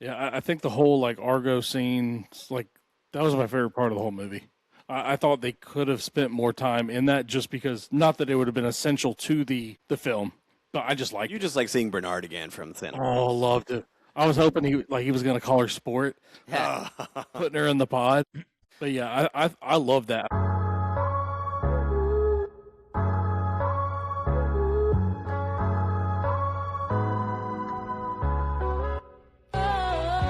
Yeah, I think the whole like Argo scene, like that was my favorite part of the whole movie. I thought they could have spent more time in that, just because, not that it would have been essential to the film, but I just liked You it. just like seeing Bernard again from Sandoval. Oh, loved it. I was hoping he was gonna call her Sport, putting her in the pod. But yeah, I love that.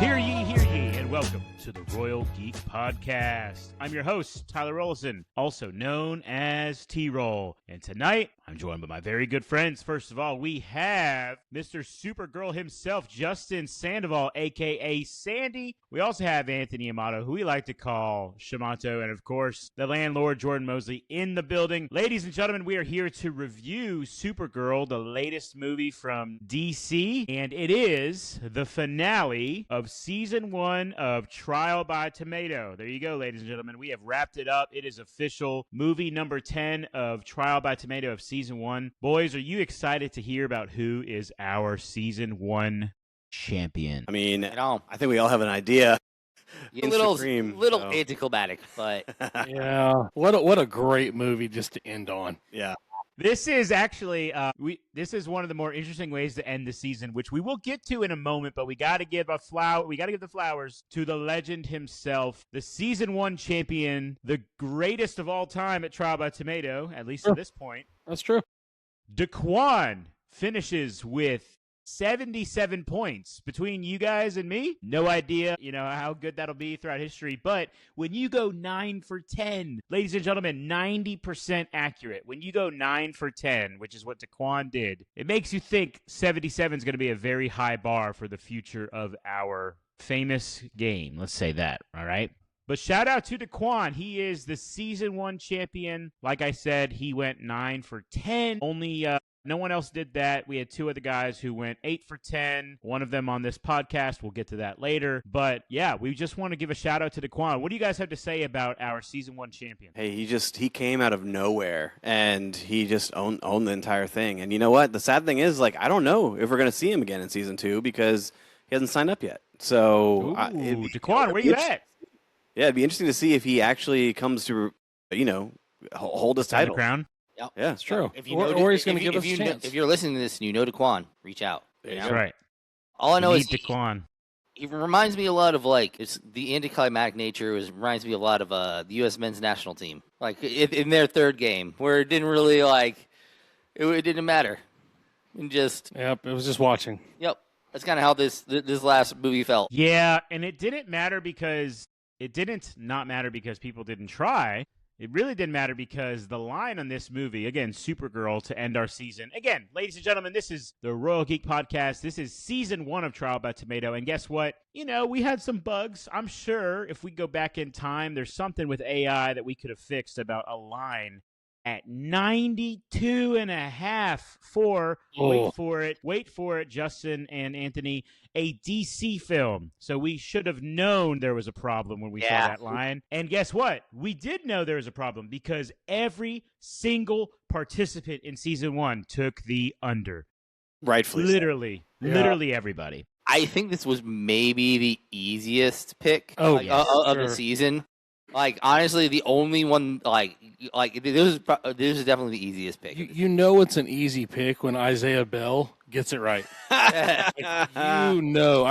Hear ye, and welcome to the Royal Geek Podcast. I'm your host, Tyler Rollason, also known as T-Roll. And tonight, I'm joined by my very good friends. First of all, we have Mr. Supergirl himself, Justin Sandoval, a.k.a. Sandy. We also have Anthony Amato, who we like to call Shamato, and of course, the landlord, Jordan Moseley, in the building. Ladies and gentlemen, we are here to review Supergirl, the latest movie from DC, and it is the finale of Season 1 of Trial by Tomato. There you go, ladies and gentlemen. We have wrapped it up. It is official. Movie number 10 of Trial by Tomato of Season 1. Boys, are you excited to hear about who is our Season 1 champion? I mean, I think we all have an idea. A little anticlimactic, but Yeah, what a great movie just to end on. Yeah. This is actually this is one of the more interesting ways to end the season, which we will get to in a moment. But we got to give the flowers to the legend himself, the Season 1 champion, the greatest of all time at Trial by Tomato, at least to this point. That's true. Daquan finishes with 77 points. Between you guys and me, no idea, how good that'll be throughout history. But when you go 9 for 10, ladies and gentlemen, 90% accurate. When you go 9 for 10, which is what Daquan did, it makes you think 77 is going to be a very high bar for the future of our famous game. Let's say that, all right? But shout out to Daquan. He is the Season 1 champion. Like I said, he went 9 for 10. Only no one else did that. We had two other guys who went 8 for 10. One of them on this podcast. We'll get to that later. But yeah, we just want to give a shout out to Daquan. What do you guys have to say about our Season 1 champion? Hey, he came out of nowhere and he just owned the entire thing. And you know what? The sad thing is, I don't know if we're going to see him again in Season 2 because he hasn't signed up yet. So, Daquan, where you at? Yeah, it'd be interesting to see if he actually comes to, hold his title. The crown? Yeah, it's true. If you or he's going to give us a chance. If you're listening to this and you know Daquan, reach out. That's right. All I know is Daquan. he reminds me a lot of it's the anticlimactic nature. Reminds me a lot of the U.S. men's national team, in their third game, where it didn't really it didn't matter, and just Yep, it was just watching. Yep, that's kind of how this last movie felt. Yeah, and it didn't matter because not matter because people didn't try. It really didn't matter because the line on this movie, again, Supergirl to end our season. Again, ladies and gentlemen, this is the Royal Geek Podcast. This is Season 1 of Trial by Tomato. And guess what? We had some bugs. I'm sure if we go back in time, there's something with AI that we could have fixed about a line at 92.5 for, wait for it, Justin and Anthony, a DC film. So we should have known there was a problem when we saw that line. And guess what? We did know there was a problem because every single participant in Season 1 took the under. Rightfully. Literally everybody. I think this was maybe the easiest pick of the season. Honestly, the only one, this is definitely the easiest pick. You know it's an easy pick when Isaiah Bell gets it right. I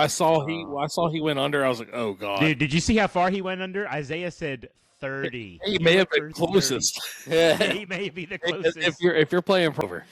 saw he went under. I was like, oh god. Dude, did you see how far he went under? Isaiah said 30. He may have been closest. He may be the closest. If you're playing over.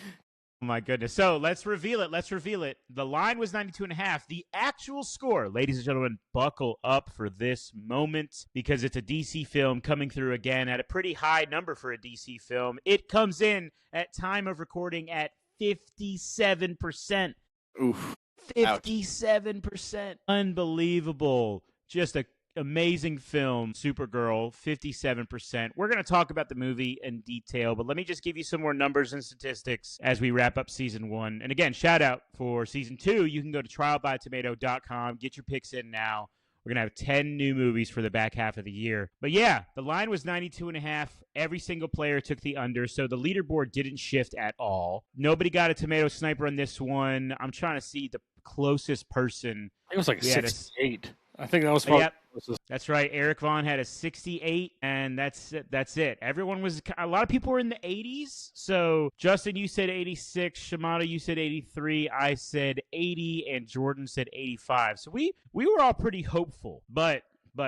Oh my goodness. So let's reveal it. The line was 92.5. The actual score, ladies and gentlemen, buckle up for this moment because it's a DC film coming through again at a pretty high number for a DC film. It comes in at time of recording at 57%. Oof. 57%. Unbelievable. Just a amazing film, Supergirl, 57%. We're going to talk about the movie in detail, but let me just give you some more numbers and statistics as we wrap up Season 1. And again, shout out for Season 2. You can go to trialbytomato.com, get your picks in now. We're going to have 10 new movies for the back half of the year. But yeah, the line was 92.5. Every single player took the under, so the leaderboard didn't shift at all. Nobody got a tomato sniper on this one. I'm trying to see the closest person. It was like We had a 68. I think that was probably Yep. the closest. That's right. Eric Vaughn had a 68, and that's it. Everyone was a lot of people were in the 80s. So Justin, you said 86. Shimano, you said 83. I said 80, and Jordan said 85. So we were all pretty hopeful, but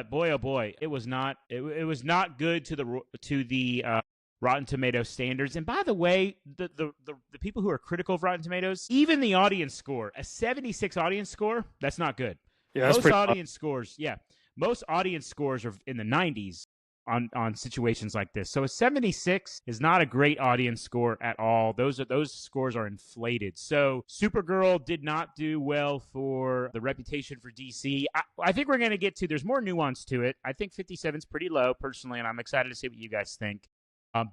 boy, oh boy, it was not. It was not good to the Rotten Tomatoes standards. And by the way, the people who are critical of Rotten Tomatoes, even the audience score, a 76 audience score, that's not good. Yeah, that's Most pretty audience scores, most audience scores are in the 90s on situations like this. So a 76 is not a great audience score at all. Those scores are inflated. So Supergirl did not do well for the reputation for DC. I think we're going to get to. There's more nuance to it. I think 57 is pretty low personally, and I'm excited to see what you guys think.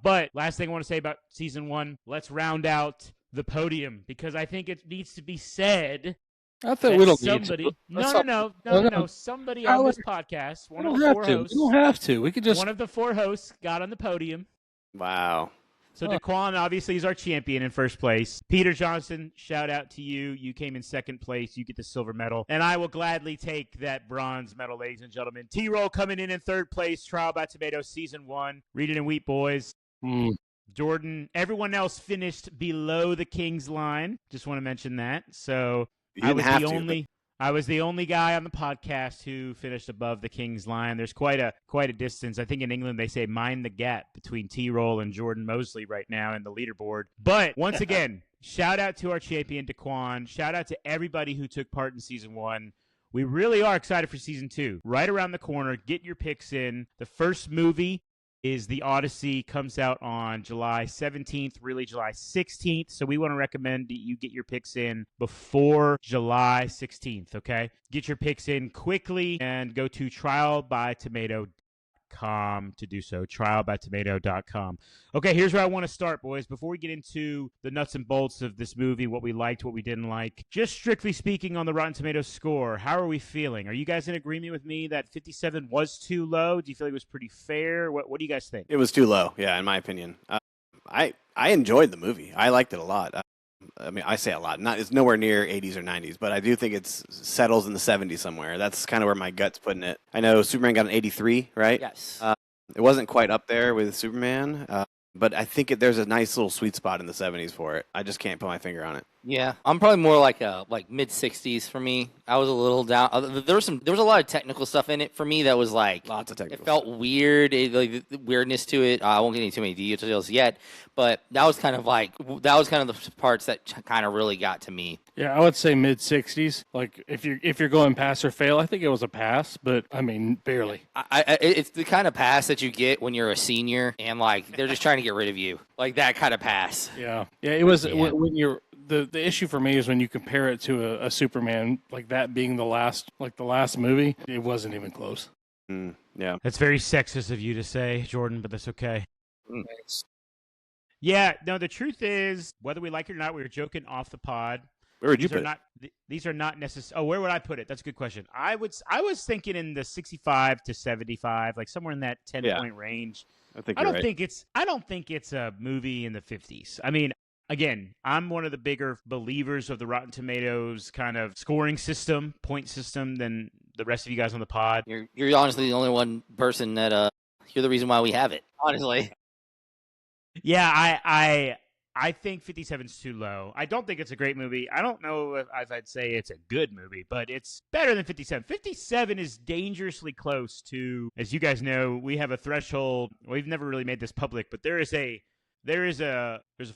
But last thing I want to say about season 1, let's round out the podium because I think it needs to be said. I thought we don't somebody, need to. No. Somebody on this podcast, one of the 4 hosts. We don't have to. We could just. One of the 4 hosts got on the podium. Wow. So Daquan obviously is our champion in first place. Peter Johnson, shout out to you. You came in second place. You get the silver medal. And I will gladly take that bronze medal, ladies and gentlemen. T-Roll coming in third place. Trial by Tomato Season 1. Read it in Wheat Boys. Jordan, everyone else finished below the King's line. Just want to mention that. So I was the only guy on the podcast who finished above the King's line. There's quite a distance. I think in England they say mind the gap between T-Roll and Jordan Moseley right now in the leaderboard. But once again, shout out to our champion Daquan. Shout out to everybody who took part in season 1. We really are excited for season 2. Right around the corner. Get your picks in. The first movie is The Odyssey, comes out on July 17th, really July 16th. So we want to recommend that you get your picks in before July 16th, okay? Get your picks in quickly and go to trialbytomato.com to do so, trialbytomato.com. Okay, here's where I want to start, boys. Before we get into the nuts and bolts of this movie, what we liked, what we didn't like, just strictly speaking on the Rotten Tomatoes score, how are we feeling? Are you guys in agreement with me that 57 was too low? Do you feel like it was pretty fair? What do you guys think? It was too low, yeah, in my opinion. I enjoyed the movie. I liked it a lot. I mean, I say a lot. It's nowhere near 80s or 90s, but I do think it settles in the 70s somewhere. That's kind of where my gut's putting it. I know Superman got an 83, right? Yes. It wasn't quite up there with Superman, but I think there's a nice little sweet spot in the 70s for it. I just can't put my finger on it. Yeah, I'm probably more like mid 60s for me. I was a little down. There was a lot of technical stuff in it for me that was like Lots of technical It felt weird, the weirdness to it. I won't get into too many details yet, but that was kind of the parts that kind of really got to me. Yeah, I would say mid 60s. Like if you're going pass or fail, I think it was a pass, but I mean barely. It's the kind of pass that you get when you're a senior and like they're just trying to get rid of you, like that kind of pass. Yeah, it was when you're. The issue for me is when you compare it to a Superman, like that being the last movie, it wasn't even close. Yeah. That's very sexist of you to say, Jordan, but that's okay. Thanks. Yeah, no, the truth is, whether we like it or not, we were joking off the pod. Where would you put it? These are not necessary. Oh, where would I put it? That's a good question. I was thinking in the 65 to 75, like somewhere in that 10-point range. I don't think it's a movie in the 50s. I mean, again, I'm one of the bigger believers of the Rotten Tomatoes kind of scoring system, point system than the rest of you guys on the pod. You're honestly the only one person that you're the reason why we have it. Honestly. Yeah, I think 57's too low. I don't think it's a great movie. I don't know if I'd say it's a good movie, but it's better than 57. 57 is dangerously close to, as you guys know, we have a threshold. We've never really made this public, but there's a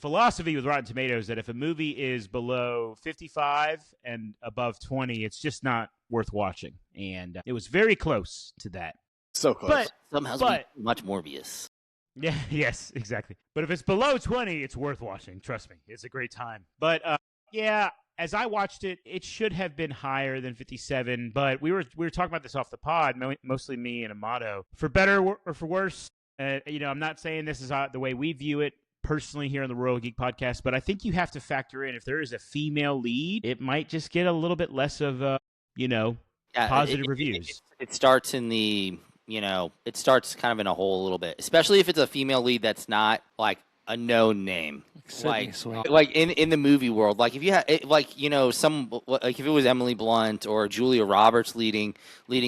philosophy with Rotten Tomatoes that if a movie is below 55 and above 20, it's just not worth watching. And it was very close to that. So close. But somehow much Morbius. Yeah, yes, exactly. But if it's below 20, it's worth watching. Trust me. It's a great time. But yeah, as I watched it, it should have been higher than 57, but we were talking about this off the pod, mostly me and Amato. For better or for worse, I'm not saying this is the way we view it personally here on the Royal Geek Podcast, but I think you have to factor in if there is a female lead, it might just get a little bit less of positive reviews. It starts in the, it starts kind of in a hole a little bit, especially if it's a female lead that's not like a known name. Sydney Sweeney. Like in the movie world, like if you had like if it was Emily Blunt or Julia Roberts leading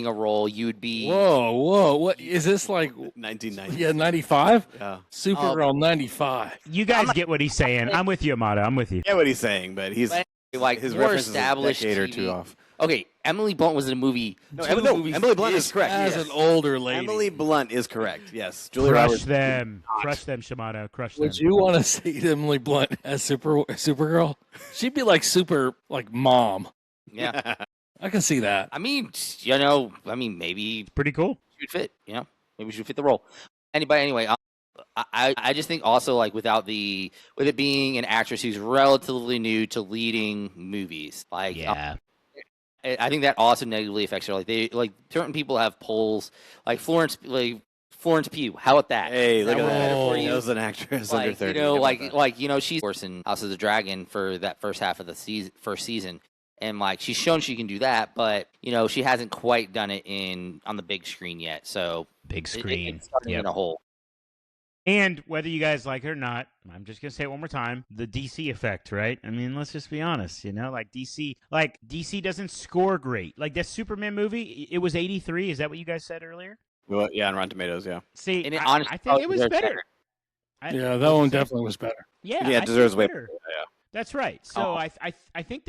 a role, you would be Whoa! What is this like? 1990. Yeah, 95. Yeah. Supergirl 95. You guys get what he's saying. I'm with you, Amato. I'm with you. I get what he's saying, but he's like his more reference is a established decade or TV. two off. Okay, Emily Blunt was in a movie. No, two movies Emily Blunt is correct. As Yes. an older lady. Emily Blunt is correct. Yes. Julia Crush Roberts. them. Crush them, Shimano. Crush them. Would you want to see Emily Blunt as Supergirl? She'd be like super like mom. Yeah, I can see that. I mean, maybe Pretty cool. she would fit. Maybe she would fit the role. Anyway, I just think also like with it being an actress who's relatively new to leading movies, like Yeah. I think that also negatively affects her. Like certain people have polls, like Florence Pugh. How about that? Hey, look That at works that. better for She you? knows an actress under Like 30. you know, How about that? she's of course in House of the Dragon for that first half of the first season, and like she's shown she can do that, but she hasn't quite done it on the big screen yet. So Big screen. it's starting Yep. in a hole. And whether you guys like it or not, I'm just gonna say it one more time: the DC effect, right? I mean, let's just be honest. Like DC doesn't score great. Like that Superman movie, it was 83. Is that what you guys said earlier? Well, yeah, on Rotten Tomatoes, yeah. See, And it I honestly think it was deserves better. Yeah, that one definitely was better. Yeah, Yeah, I it deserves think way better. Yeah. That's right. So I think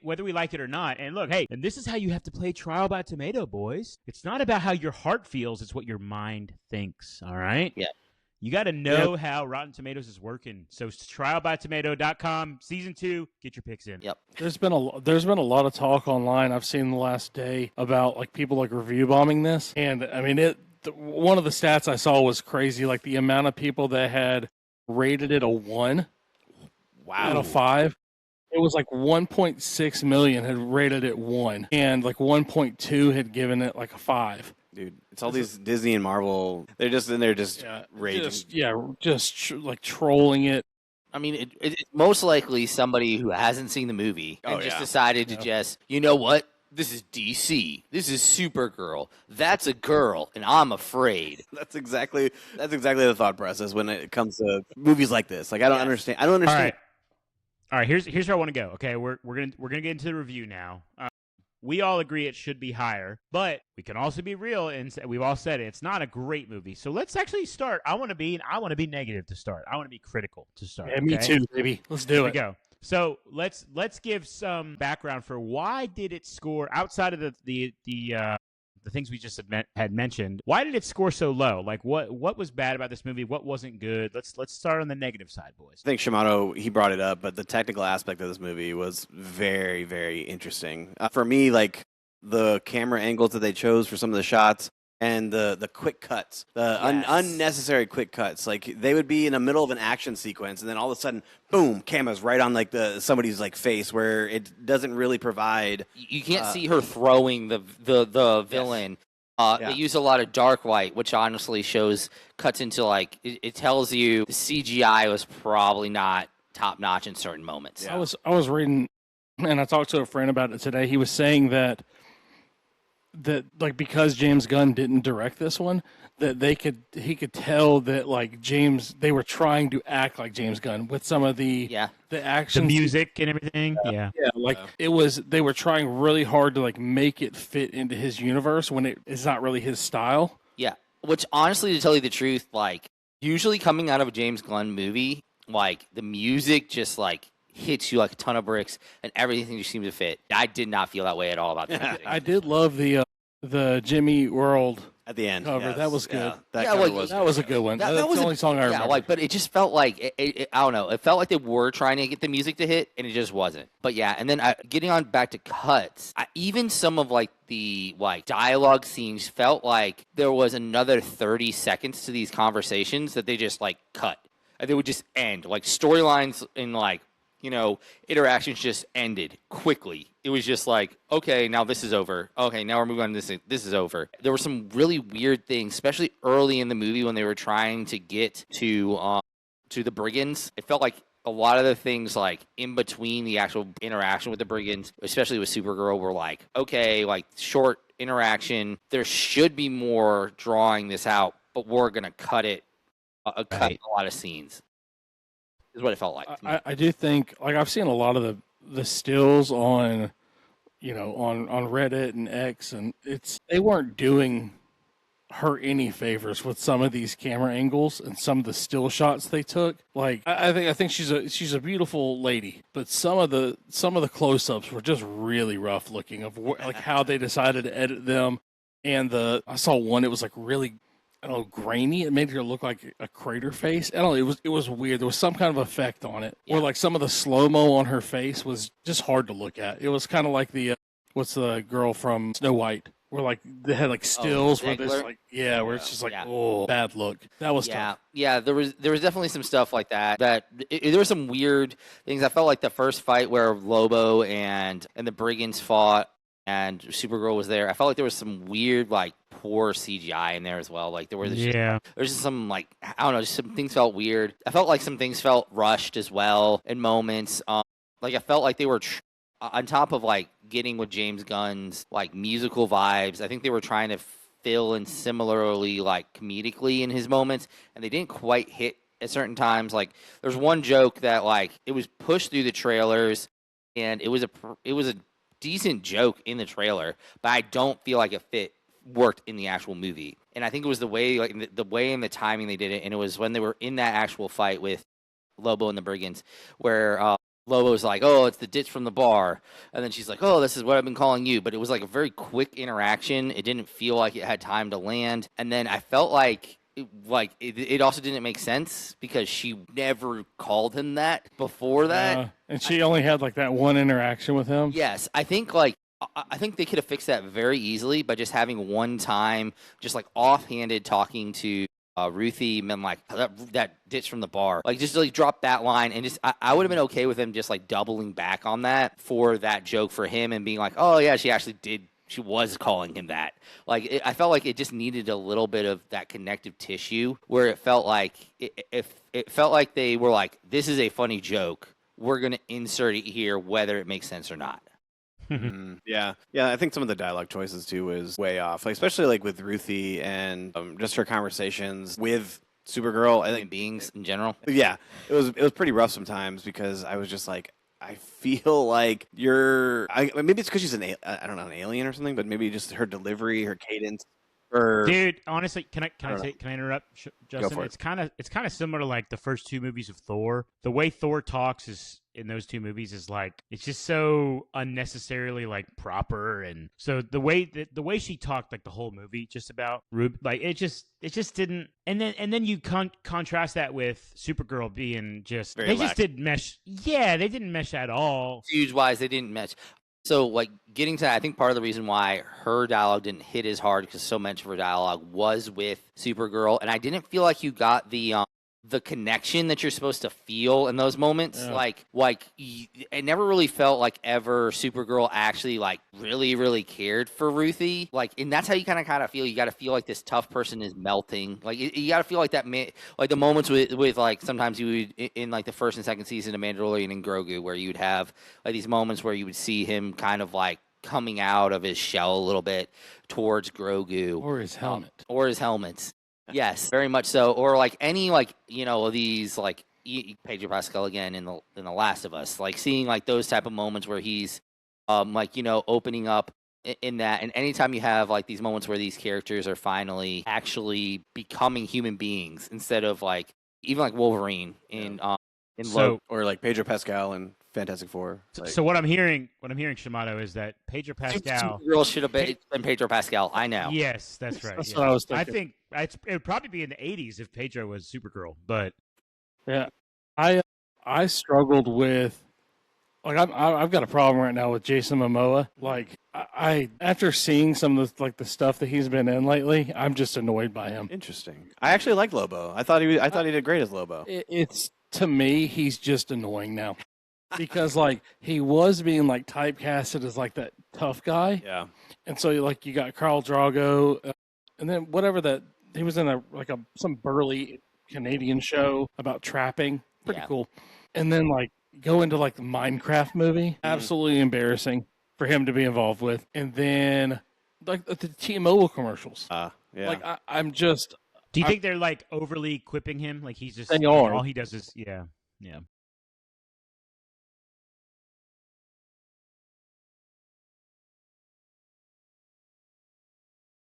whether we like it or not, and look, hey, and this is how you have to play trial by tomato, boys. It's not about how your heart feels; it's what your mind thinks. All right. Yeah. You got to know how Rotten Tomatoes is working. So trialbytomato.com, season 2, get your picks in. Yep. There's been a lot of talk online I've seen the last day about like people like review bombing this, and I mean one of the stats I saw was crazy. Like the amount of people that had rated it a 1 out of 5. It was like 1.6 million had rated it 1, and like 1.2 had given it like a 5. Dude, it's all these Disney and Marvel. They're just in there just raging. Like trolling it. I mean, it's most likely somebody who hasn't seen the movie and just decided to just, you know what? This is DC. This is Supergirl. That's a girl, and I'm afraid. That's exactly the thought process when it comes to movies like this. Like I don't understand. I don't understand. All right. Here's where I want to go. Okay, we're gonna get into the review now. We all agree it should be higher, but we can also be real, and we've all said it. It's not a great movie. So let's actually start. I want to be negative to start. I want to be critical to start. Yeah, me too, baby. Let's do Here it. we go. So let's give some background for why did it score outside of the things we just had mentioned. Why did it score so low? Like what was bad about this movie? What wasn't good? Let's start on the negative side, boys. I think Shimano, he brought it up, but the technical aspect of this movie was very, very interesting. For me, like the camera angles that they chose for some of the shots and the quick cuts, the unnecessary quick cuts. Like they would be in the middle of an action sequence, and then all of a sudden, boom, camera's right on like somebody's like face, where it doesn't really provide. You can't see her throwing the villain. They use a lot of dark light, which honestly cuts into like it tells you the CGI was probably not top notch in certain moments. Yeah. I was reading, and I talked to a friend about it today. He was saying that like because James Gunn didn't direct this one, that he could tell that like they were trying to act like James Gunn with some of the action, the music and everything. They were trying really hard to like make it fit into his universe when it is not really his style. Yeah, which honestly, to tell you the truth, like usually coming out of a James Gunn movie, like the music just like hits you like a ton of bricks and everything just seems to fit. I did not feel that way at all about this. I did love the Jimmy World at the end cover. Yes. That was good. That was a good one. That's the only song I remember. But it just felt like I don't know. It felt like they were trying to get the music to hit, and it just wasn't. But yeah, and then getting on back to cuts, even some of like the like dialogue scenes felt like there was another 30 seconds to these conversations that they just like cut, and they would just end. Like storylines in like interactions just ended quickly. It was just like, okay, now this is over. Okay, now we're moving on to this. This is over. There were some really weird things, especially early in the movie when they were trying to get to the brigands. It felt like a lot of the things like in between the actual interaction with the brigands, especially with Supergirl, were like, okay, like short interaction. There should be more drawing this out, but we're gonna cut a lot of scenes. is what it felt like. To me. I do think, like, I've seen a lot of the stills on, on Reddit and X, and they weren't doing her any favors with some of these camera angles and some of the still shots they took. Like, I think she's a beautiful lady, but some of the close-ups were just really rough looking of like how they decided to edit them. And I saw one, it was like really, I don't know, grainy. It made her look like a crater face. I don't know. It was weird. There was some kind of effect on it. Yeah. Or like some of the slow-mo on her face was just hard to look at. It was kind of like what's the girl from Snow White? Where like they had like stills where there's like where it's just like bad look. That was tough. Yeah. There was definitely some stuff like that. There were some weird things. I felt like the first fight where Lobo and the Brigands fought and Supergirl was there. I felt like there was some weird like poor CGI in there as well. Like there was there's just some like I don't know, just some things felt weird. I felt like some things felt rushed as well in moments. Like I felt like they were. On top of like getting with James Gunn's like musical vibes, I think they were trying to fill in similarly like comedically in his moments, and they didn't quite hit at certain times. Like there's one joke that like it was pushed through the trailers, and it was a decent joke in the trailer, but I don't feel like it worked in the actual movie. And I think it was the way and the timing they did it, and it was when they were in that actual fight with Lobo and the Brigands, where Lobo's like, oh, it's the ditch from the bar. And then she's like, oh, this is what I've been calling you. But it was like a very quick interaction. It didn't feel like it had time to land. And then I felt like it also didn't make sense because she never called him that before that. And she only had like that one interaction with him. Yes. I think they could have fixed that very easily by just having one time, just like offhanded talking to Ruthie, and like that ditch from the bar, like just like drop that line, and just I would have been okay with him just like doubling back on that for that joke for him and being like, oh yeah, she was calling him that. Like I felt like it just needed a little bit of that connective tissue where it felt like it felt like they were like, this is a funny joke, we're gonna insert it here whether it makes sense or not. Yeah. I think some of the dialogue choices too was way off, like especially like with Ruthie and just her conversations with Supergirl. I think beings in general. Yeah, it was pretty rough sometimes because I was just like, I feel like maybe it's because she's an alien or something, but maybe just her delivery, her cadence. Dude, honestly, can I interrupt, Justin? Go for it. It's kind of similar to like the first two movies of Thor. The way Thor talks is in those two movies is like it's just so unnecessarily like proper, and so the way she talked like the whole movie just about Rube, like it just didn't. And then you contrast that with Supergirl being just just didn't mesh. Yeah, they didn't mesh at all. Huge-wise, they didn't mesh. So, like, getting to that, I think part of the reason why her dialogue didn't hit as hard because so much of her dialogue was with Supergirl, and I didn't feel like you got the connection that you're supposed to feel in those moments. Yeah. It never really felt like ever Supergirl actually, like, really, really cared for Ruthie. Like, and that's how you kind of feel. You got to feel like this tough person is melting. Like, you got to feel like that, like, the moments with, like, sometimes you would, in, like, the first and second season of Mandalorian and Grogu, where you would have, like, these moments where you would see him kind of, like, coming out of his shell a little bit towards Grogu. Or his helmet. Or his helmets. Yes, very much so. Or like any like of these like Pedro Pascal again in the Last of Us, like seeing like those type of moments where he's opening up in that, and anytime you have like these moments where these characters are finally actually becoming human beings instead of like even like Wolverine in or like Pedro Pascal and Fantastic Four. So what I'm hearing, Shamato, is that Pedro Pascal Supergirl should have been Pedro Pascal. I know. Yes, that's right. That's what I was thinking. I think it would probably be in the 80s if Pedro was Supergirl, but yeah, I struggled with like I've got a problem right now with Jason Momoa. Like I after seeing some of the stuff that he's been in lately, I'm just annoyed by him. Interesting. I actually like Lobo. I thought he did great as Lobo. It's to me, he's just annoying now. Because like he was being like typecasted as like that tough guy, yeah, and so like you got Khal Drogo, and then whatever that he was in some burly Canadian show about trapping, pretty cool, and then like go into like the Minecraft movie, absolutely embarrassing for him to be involved with, and then like the T-Mobile commercials, yeah, like I'm just. Do you think they're like overly equipping him? Like he's just they are. All he does is Yeah.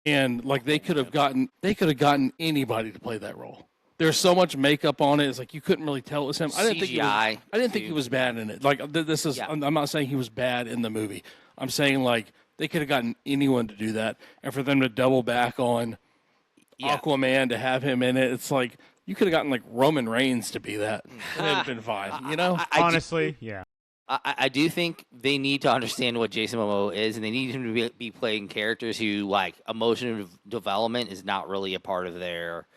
And like they could have gotten anybody to play that role. There's so much makeup on it. It's like you couldn't really tell it was him. I didn't think he was bad in it. Like this is. Yeah. I'm not saying he was bad in the movie. I'm saying like they could have gotten anyone to do that, and for them to double back on Aquaman to have him in it, it's like you could have gotten like Roman Reigns to be that. It'd have been fine. You know, Honestly, yeah. I do think they need to understand what Jason Momoa is, and they need him to be playing characters who, like, emotional development is not really a part of their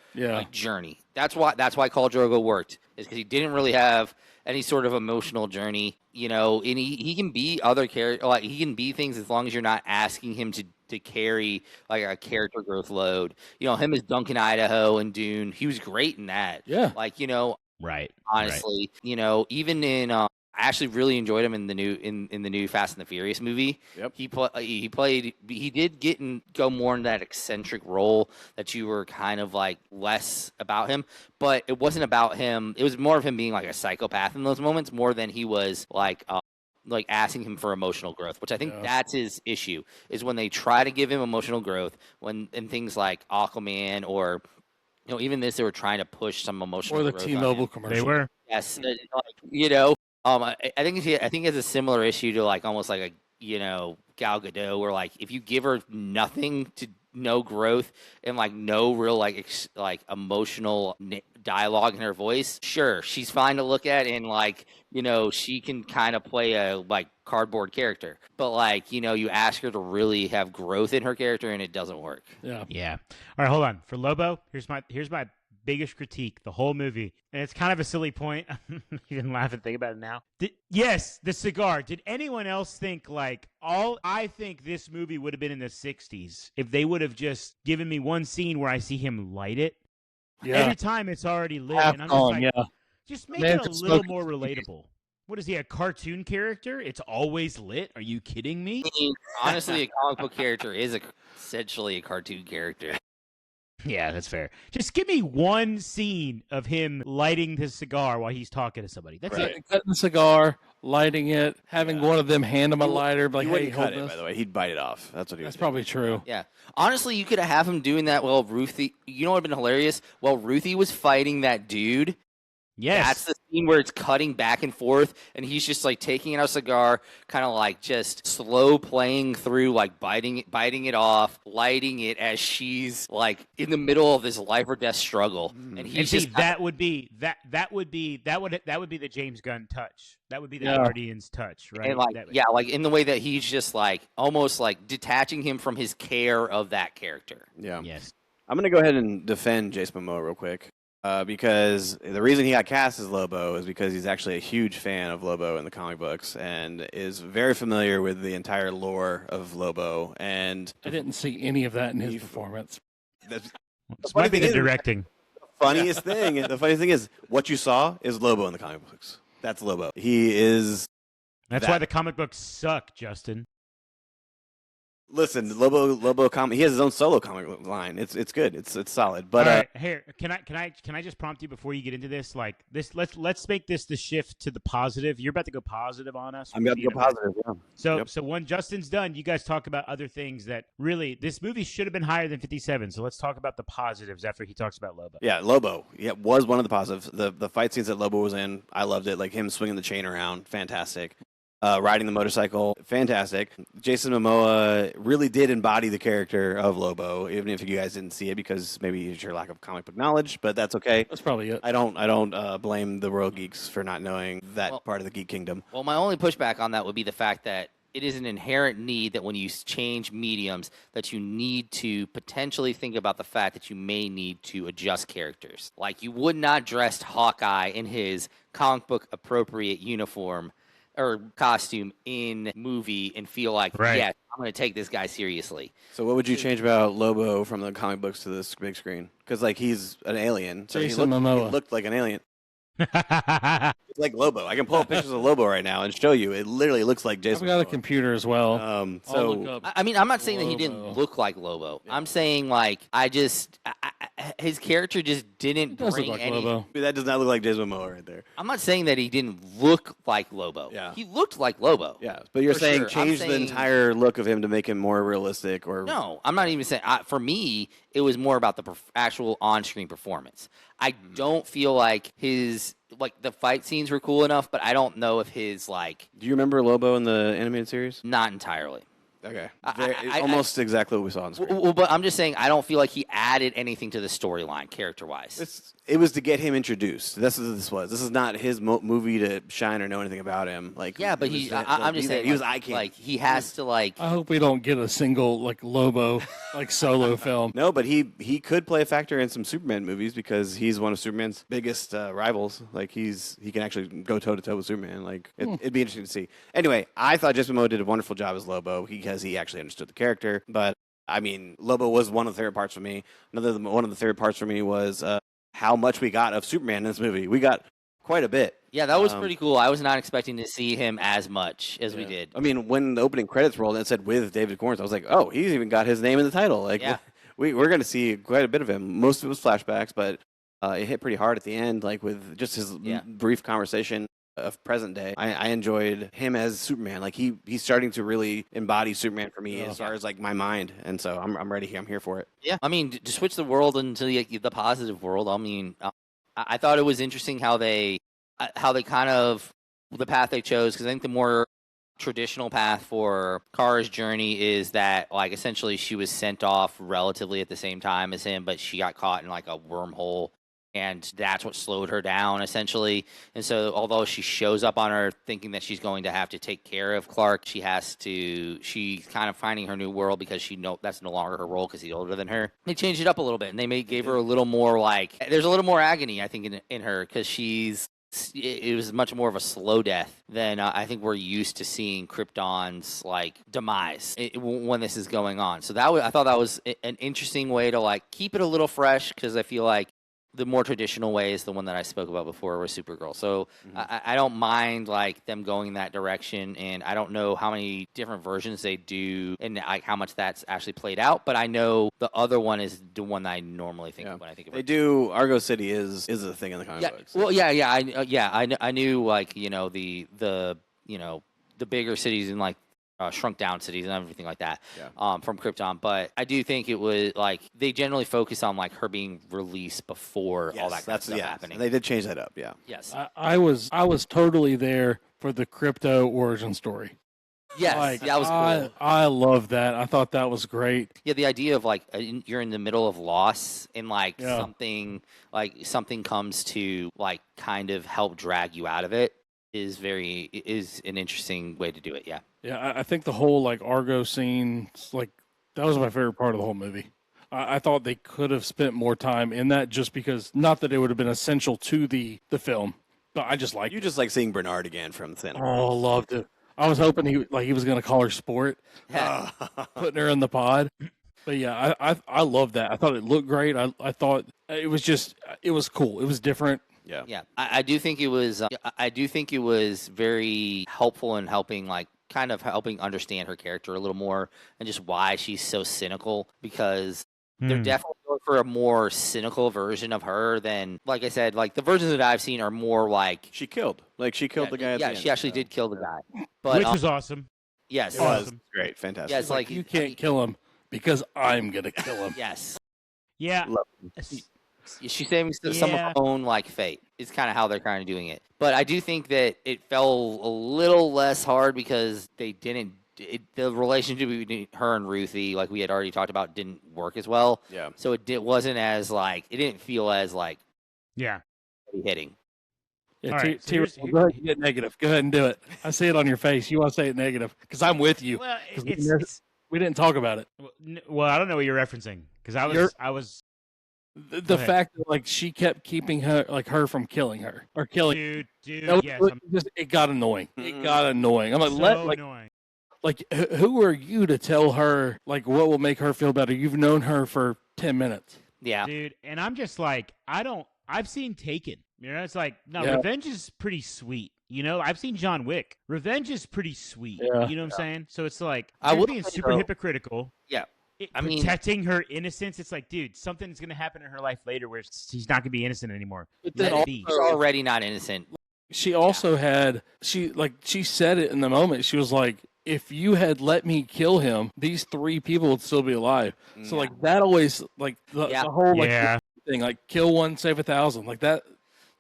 journey. That's why Khal Drogo worked, is because he didn't really have any sort of emotional journey, you know. And he can be other character, like he can be things as long as you're not asking him to carry like a character growth load. You know, him as Duncan Idaho and Dune, he was great in that. Yeah, like, you know, right. Honestly, you know, even in I actually really enjoyed him in the new Fast and the Furious movie. Yep. He did go more in that eccentric role that you were kind of like less about him, but it wasn't about him. It was more of him being like a psychopath in those moments more than he was like asking him for emotional growth, which I think that's his issue, is when they try to give him emotional growth in things like Aquaman or, you know, even this, they were trying to push some emotional growth. Or the T-Mobile commercial. They were. Yes, you know. I think it's a similar issue to like almost like a, you know, Gal Gadot, where like if you give her nothing to no growth and like no real like emotional dialogue in her voice, sure, she's fine to look at, and like, you know, she can kind of play a like cardboard character, but like, you know, you ask her to really have growth in her character and it doesn't work. Yeah. All right, hold on. For Lobo, here's my biggest critique, the whole movie, and it's kind of a silly point. You can laugh and think about it now. Yes, the cigar. Did anyone else think like I think this movie would have been in the 60s if they would have just given me one scene where I see him light it? Yeah. Every time it's already lit, and I'm just like, just make it a little more relatable. What is he, a cartoon character? It's always lit? Are you kidding me? I mean, honestly, a comic book character is essentially a cartoon character. Yeah, that's fair. Just give me one scene of him lighting his cigar while he's talking to somebody. That's it. Cutting the cigar, lighting it, having one of them hand him a lighter, like, He hey, wouldn't hold cut it, this. by the way. He'd bite it off. That's what he was That's doing. probably true. Yeah. Honestly, you could have him doing that while Ruthie, you know what would have been hilarious? While Ruthie was fighting that dude. Yes. That's the scene where it's cutting back and forth, and he's just like taking out a cigar, kind of like just slow playing through, like biting it off, lighting it as she's like in the middle of this life or death struggle, and he's just that would be the James Gunn touch. That would be the Guardians touch, right? And like like in the way that he's just like almost like detaching him from his care of that character. Yeah. Yes. I'm going to go ahead and defend Jason Momoa real quick. Because the reason he got cast as Lobo is because he's actually a huge fan of Lobo in the comic books and is very familiar with the entire lore of Lobo. And I didn't see any of that in his performance. This might be the directing. The funniest thing is what you saw is Lobo in the comic books. That's Lobo. He is. That's why the comic books suck, Justin. Listen, Lobo comic. He has his own solo comic line. It's good. It's solid. But all right, here, can I just prompt you before you get into this? Like this, let's make this the shift to the positive. You're about to go positive on us. I'm about to go positive. Yeah. So when Justin's done, you guys talk about other things that really this movie should have been higher than 57. So let's talk about the positives after he talks about Lobo. Yeah, Lobo. Yeah, was one of the positives. The fight scenes that Lobo was in, I loved it. Like him swinging the chain around, fantastic. Riding the motorcycle, fantastic. Jason Momoa really did embody the character of Lobo, even if you guys didn't see it because maybe it's your lack of comic book knowledge, but that's okay. That's probably it. I don't blame the Royal Geeks for not knowing that part of the Geek Kingdom. Well, my only pushback on that would be the fact that it is an inherent need that when you change mediums that you need to potentially think about the fact that you may need to adjust characters. Like you would not dress Hawkeye in his comic book appropriate uniform or costume in movie and feel like, yes, I'm going to take this guy seriously. So what would you change about Lobo from the comic books to this big screen? Because like he's an alien, so he looked like an alien. It's like Lobo. I can pull up pictures of Lobo right now and show you. It literally looks like Jason. I've got a computer as well. I mean, I'm not saying that he didn't look like Lobo. I'm saying like his character just didn't It does look bring like any. Lobo. That does not look like Jason Momoa right there. I'm not saying that he didn't look like Lobo. Yeah. He looked like Lobo. Yeah, but you're For saying sure. I'm change the saying- entire look of him to make him more realistic, or No, I'm not even saying. For me, it was more about the actual on-screen performance. I don't feel like the fight scenes were cool enough, but I don't know if his Do you remember Lobo in the animated series? not entirely. Okay, I- almost exactly what we saw on screen. Well, but I'm just saying I don't feel like he added anything to the storyline character-wise. It was to get him introduced. This is what this was. This is not his movie to shine or know anything about him. Yeah, but I'm just saying he was eye candy. he has to I hope we don't get a single Lobo solo film. No, but he could play a factor in some Superman movies because he's one of Superman's biggest rivals. He can actually go toe to toe with Superman. It'd be interesting to see. Anyway, I thought Jason Momoa did a wonderful job as Lobo because he actually understood the character. But I mean, Lobo was one of the favorite parts for me. One of the favorite parts for me was how much we got of Superman in this movie. We got quite a bit. Yeah, that was pretty cool. I was not expecting to see him as much as we did. I mean, when the opening credits rolled and it said with David Corns, I was like, oh, he's even got his name in the title. We're going to see quite a bit of him. Most of it was flashbacks, but it hit pretty hard at the end, with just his brief conversation of present day. I enjoyed him as Superman. He's starting to really embody Superman for me as far as my mind, and so I'm ready. I'm here for it. Yeah, I mean, to switch the world into the positive world. I mean, I thought it was interesting how they kind of the path they chose, because I think the more traditional path for Kara's journey is that essentially she was sent off relatively at the same time as him, but she got caught in a wormhole. And that's what slowed her down, essentially. And so, although she shows up on Earth thinking that she's going to have to take care of Clark, she's kind of finding her new world because that's no longer her role because he's older than her. They changed it up a little bit, and they gave her a little more there's a little more agony, I think, in her because it was much more of a slow death than I think we're used to seeing Krypton's demise when this is going on. So I thought that was an interesting way to keep it a little fresh because I feel like the more traditional way is the one that I spoke about before with Supergirl. So I don't mind them going in that direction, and I don't know how many different versions they do and how much that's actually played out. But I know the other one is the one that I normally think of when I think of it. They do. Argo City is a thing in the comic books. Well, I knew the bigger cities and shrunk down cities and everything like that from Krypton. But I do think it was they generally focus on her being released before all that kind of stuff happening. They did change that up. Yeah. Yes. I was totally there for the crypto origin story. Yes, that was cool. I love that. I thought that was great. Yeah, the idea of you're in the middle of loss and something comes to kind of help drag you out of it is an interesting way to do it. Yeah. Yeah, I think the whole Argo scene, that was my favorite part of the whole movie. I thought they could have spent more time in that, just because, not that it would have been essential to the film, but I just liked it. You just like seeing Bernard again from the Sandoval. Oh, loved it. I was hoping he was going to call her Sport, putting her in the pod. But yeah, I love that. I thought it looked great. I thought it was cool. It was different. Yeah. Yeah. I do think it was very helpful in helping kind of helping understand her character a little more and just why she's so cynical, because they're definitely going for a more cynical version of her than, like I said, the versions that I've seen are more she killed. She killed the guy at the end. She actually did kill the guy. But, which was awesome. Yes. It was great. Fantastic. Yeah, it's You can't kill him because I'm going to kill him. Yes. Yeah. She's saving some of her own fate. Is kind of how they're kind of doing it. But I do think that it fell a little less hard because they didn't. The relationship between her and Ruthie, we had already talked about, didn't work as well. Yeah. So it wasn't as it didn't feel as hitting. Yeah, All right, so go ahead and get negative. Go ahead and do it. I see it on your face. You want to say it negative because I'm with you. Well, We didn't talk about it. well, I don't know what you're referencing because I was The fact that she kept keeping her her from killing her or killing. Dude, yes, it got annoying. It got annoying. I'm annoying. Who are you to tell her what will make her feel better? You've known her for 10 minutes. Yeah, dude, and I'm just I've seen Taken. It's revenge is pretty sweet. I've seen John Wick. Revenge is pretty sweet. Yeah. You know what I'm saying? So it's I you're will being say, super though, hypocritical. Yeah. protecting her innocence. It's like, dude, something's gonna happen in her life later where she's not gonna be innocent anymore. But Let then it be. she's already not innocent. She also had she said it in the moment. She was like, if you had let me kill him, these 3 people would still be alive. So like that always like the whole thing, like kill one, save 1,000, like that.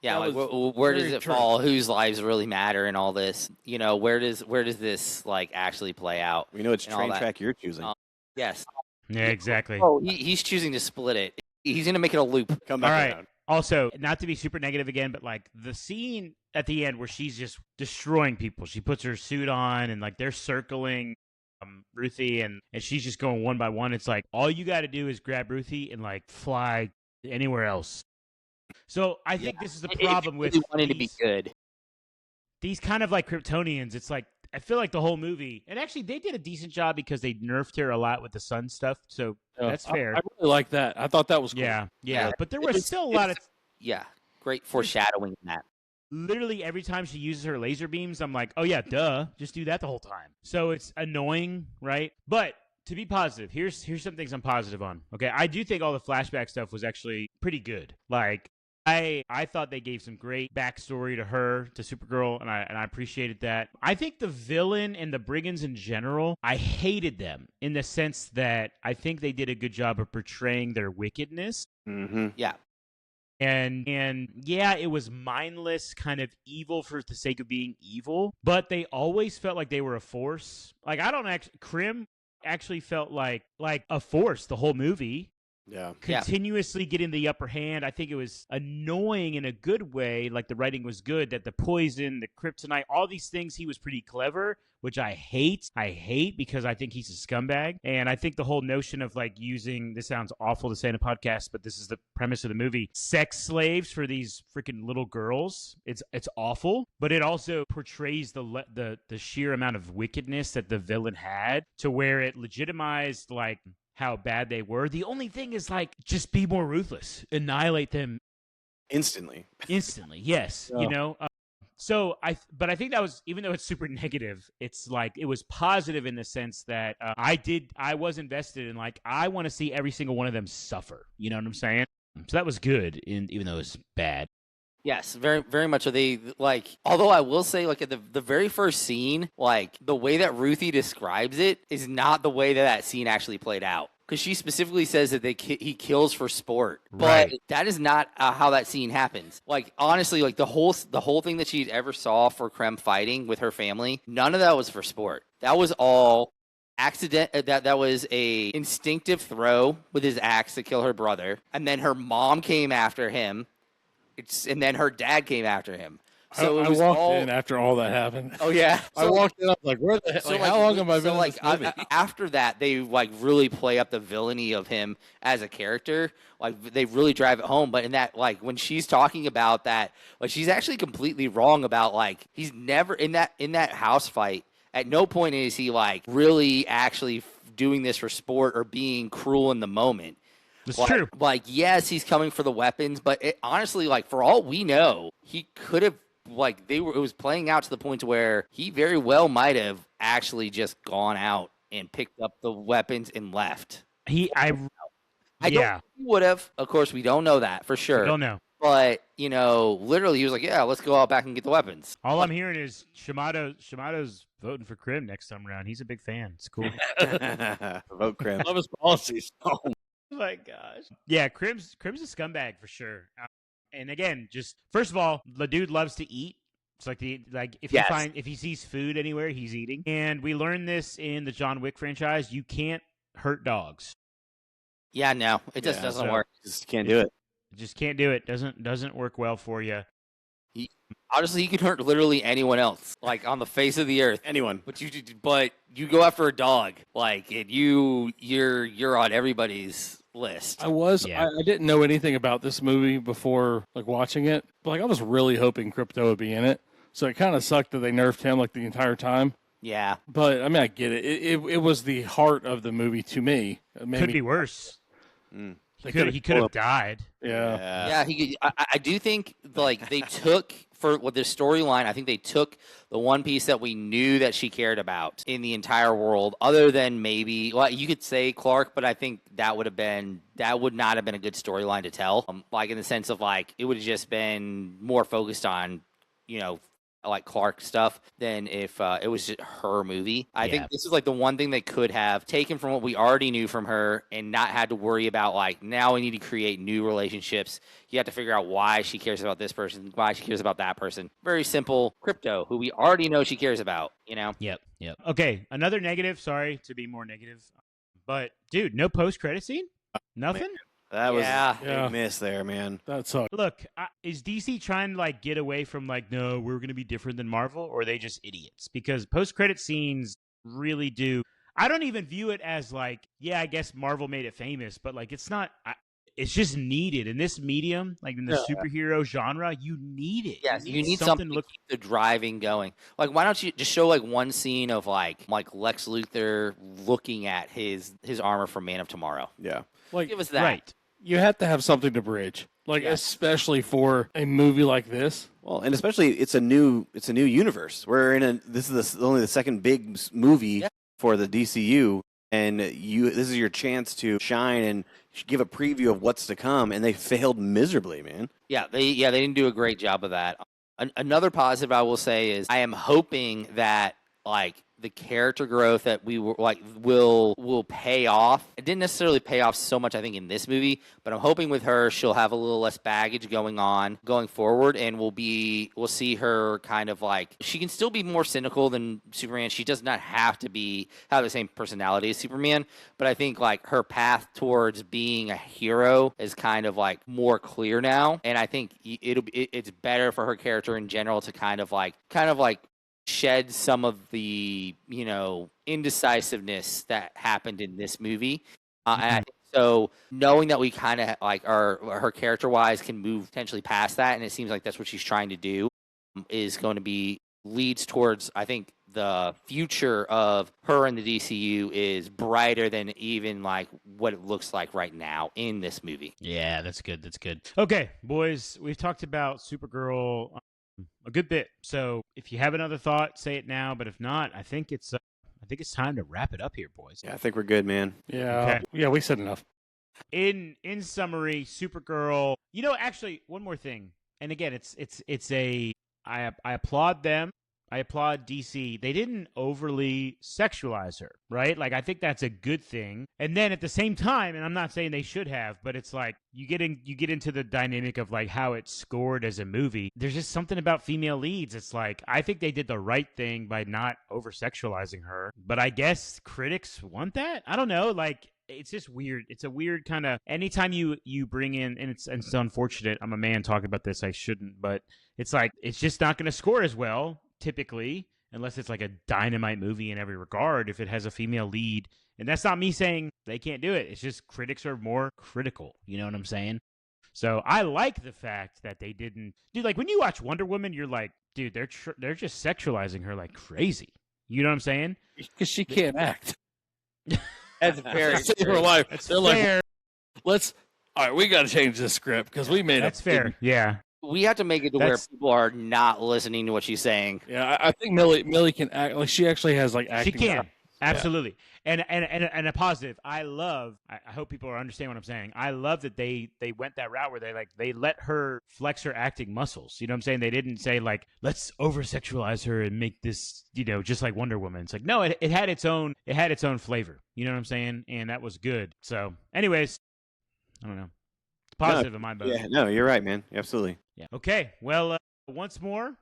Yeah, that like where does it true. fall? Whose lives really matter and all this? You know, where does this like actually play out? We know it's and all train that. track you're choosing. Yes. Yeah, exactly. Oh, he's choosing to split it. He's gonna make it a loop. Come All back right. around. Also, not to be super negative again, but like the scene at the end where she's just destroying people. She puts her suit on and like they're circling Ruthie and she's just going one by one. It's like all you got to do is grab Ruthie and like fly anywhere else. So I think this is the problem with wanting to be good. These kind of like Kryptonians. It's like I feel like the whole movie, and actually they did a decent job because they nerfed her a lot with the sun stuff. So that's fair. I really like that. I thought that was cool. Yeah. But there was still a lot of great foreshadowing in that. literally every time she uses her laser beams, I'm like, oh yeah, duh, just do that the whole time. So it's annoying, right? But to be positive, here's some things I'm positive on. Okay, I do think all the flashback stuff was actually pretty good. Like I thought they gave some great backstory to her, to Supergirl, and I appreciated that. I think the villain and the Brigands in general, I hated them in the sense that I think they did a good job of portraying their wickedness. Mm-hmm. Yeah. And yeah, it was mindless kind of evil for the sake of being evil, but they always felt like they were a force. Like Krim actually felt like a force the whole movie. Yeah. Continuously getting the upper hand. I think it was annoying in a good way. Like the writing was good, that the poison, the kryptonite, all these things, he was pretty clever, which I hate. I hate because I think he's a scumbag. And I think the whole notion of like using, this sounds awful to say in a podcast, but this is the premise of the movie, sex slaves for these freaking little girls. It's awful, but it also portrays the sheer amount of wickedness that the villain had to where it legitimized like how bad they were. The only thing is like just be more ruthless, annihilate them Instantly. Yes. Yeah. You know, but I think that was, even though it's super negative, it's like it was positive in the sense that I was invested in, like, I want to see every single one of them suffer. You know what I'm saying? So that was good, even though it was bad. Yes, very, very much. Are they like? Although I will say, like at the very first scene, like the way that Ruthie describes it is not the way that scene actually played out. Because she specifically says that he kills for sport, but Right. that is not how that scene happens. Like honestly, like the whole thing that she ever saw for Krem fighting with her family, none of that was for sport. That was all accident. That was a instinctive throw with his axe to kill her brother, and then her mom came after him. And then her dad came after him. So I walked in after all that happened. Oh yeah, I walked in. I was like, "Where the hell? So how long have I been in this movie?" After that, they like really play up the villainy of him as a character. Like they really drive it home. But in that, like when she's talking about that, like she's actually completely wrong about like he's never in that house fight. At no point is he like really actually doing this for sport or being cruel in the moment. It's true. Like, yes, he's coming for the weapons, but honestly, like, for all we know, he could have, like, it was playing out to the point to where he very well might have actually just gone out and picked up the weapons and left. I don't think he would have. Of course, we don't know that for sure. don't know. But, you know, literally, he was like, yeah, let's go out back and get the weapons. All I'm hearing is Shamato's voting for Krim next time around. He's a big fan. It's cool. Vote Krim. Love his policies. Oh my gosh. Yeah, Krim's a scumbag for sure. And again, just first of all, the dude loves to eat. It's like if he sees food anywhere, he's eating. And we learned this in the John Wick franchise. You can't hurt dogs. Yeah, no, it just doesn't work. Just can't do it. Just can't do it. Doesn't work well for you. Honestly, he could hurt literally anyone else, like on the face of the earth. Anyone. But you go after a dog, like, and you're on everybody's list. I didn't know anything about this movie before like watching it, but like I was really hoping Crypto would be in it. So it kind of sucked that they nerfed him like the entire time. Yeah. But I mean, I get it. It was the heart of the movie to me. Could be worse. Mm. He could have died. Yeah. Yeah, I do think like they took for what the storyline, I think they took the one piece that we knew that she cared about in the entire world, other than maybe, well, you could say Clark, but I think that would not have been a good storyline to tell. Like in the sense of like, it would have just been more focused on, like Clark stuff than if it was just her movie. I think this is like the one thing they could have taken from what we already knew from her and not had to worry about like, now we need to create new relationships. You have to figure out why she cares about this person, why she cares about that person. Very simple. Crypto, who we already know she cares about, Yep. Okay, another negative, sorry to be more negative, but dude, no post-credit scene? Nothing? Man. That was Yeah. a big miss there, man. That sucked. Look, is DC trying to like get away from like, no, we're going to be different than Marvel, or are they just idiots? Because post-credit scenes really do. I don't even view it as like, yeah, I guess Marvel made it famous, but like it's not. It's just needed in this medium, like in the superhero genre. You need it. Yes, you need something to keep the driving going. Like, why don't you just show like one scene of like Lex Luthor looking at his armor from Man of Tomorrow? Yeah, Like, give us that. Right. you have to have something to bridge, like especially for a movie like this. well, and especially it's a new universe. We're in this is only the second big movie for the DCU, and this is your chance to shine and give a preview of what's to come, and they failed miserably, man. Yeah, they didn't do a great job of that. Another positive I will say is I am hoping that like the character growth that we were like will pay off. It didn't necessarily pay off so much, I think, in this movie, but I'm hoping with her she'll have a little less baggage going forward, and we'll see her kind of like, she can still be more cynical than Superman. She does not have to have the same personality as Superman, but I think like her path towards being a hero is kind of like more clear now, and I think it's better for her character in general to kind of like shed some of the indecisiveness that happened in this movie, and I think so knowing that we kind of like her character wise can move potentially past that, and it seems like that's what she's trying to do, is going to be leads towards, I think, the future of her in the DCU is brighter than even like what it looks like right now in this movie. Yeah, that's good. That's good. Okay, boys, we've talked about Supergirl a good bit. So if you have another thought, say it now. But if not, I think it's time to wrap it up here, boys. Yeah, I think we're good, man. Yeah, Okay. yeah, we said enough. In summary, Supergirl. Actually, one more thing. And again, I applaud them. I applaud DC. They didn't overly sexualize her, right? Like, I think that's a good thing. And then at the same time, and I'm not saying they should have, but it's like you get into the dynamic of like how it's scored as a movie. There's just something about female leads. It's like, I think they did the right thing by not over sexualizing her. But I guess critics want that. I don't know. Like, it's just weird. It's a weird kind of, anytime you bring in, and it's unfortunate. I'm a man talking about this. I shouldn't, but it's like, it's just not going to score as well, typically, unless it's like a dynamite movie in every regard, if it has a female lead. And that's not me saying they can't do it. It's just critics are more critical. You know what I'm saying? So I like the fact that they didn't. Dude, like when you watch Wonder Woman, you're like, dude, they're just sexualizing her like crazy. You know what I'm saying? Because she can't act. That's very Save her life. That's They're fair. All right, we got to change this script because we made That's fair. Yeah. We have to make it to where people are not listening to what she's saying. Yeah, I think Millie can act. Like she actually has like acting. She can. talent. Absolutely. And a positive. I hope people understand what I'm saying. I love that they went that route where they let her flex her acting muscles. You know what I'm saying? They didn't say like, let's over sexualize her and make this, just like Wonder Woman. It's like, no, it had its own flavor. You know what I'm saying? And that was good. So anyways, I don't know. It's positive in my book. Yeah, no, you're right, man. Absolutely. Yeah. Okay. Well, once more,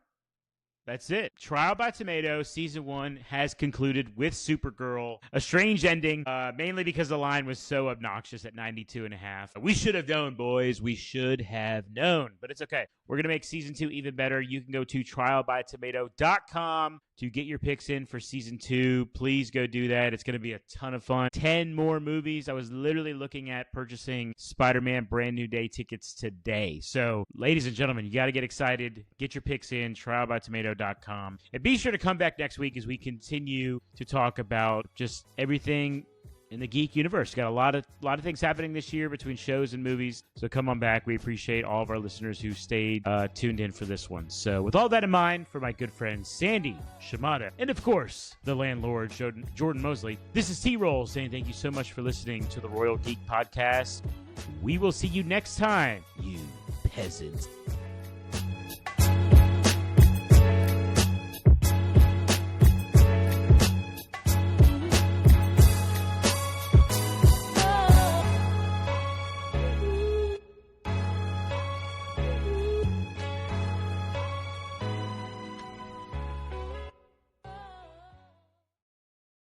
that's it. Trial by Tomato Season 1 has concluded with Supergirl. A strange ending, mainly because the line was so obnoxious at 92.5. We should have known, boys. We should have known. But it's okay. We're going to make Season 2 even better. You can go to trialbytomato.com to get your picks in for Season 2. Please go do that. It's going to be a ton of fun. 10 more movies. I was literally looking at purchasing Spider-Man Brand New Day tickets today. So, ladies and gentlemen, you got to get excited. Get your picks in, trialbytomato.com. And be sure to come back next week as we continue to talk about just everything in the geek universe. Got a lot of things happening this year between shows and movies. So come on back. We appreciate all of our listeners who stayed tuned in for this one. So with all that in mind, for my good friends Sandy, Shimada, and of course the landlord Jordan Moseley, this is T-Roll saying thank you so much for listening to the Royal Geek Podcast. We will see you next time, you peasants.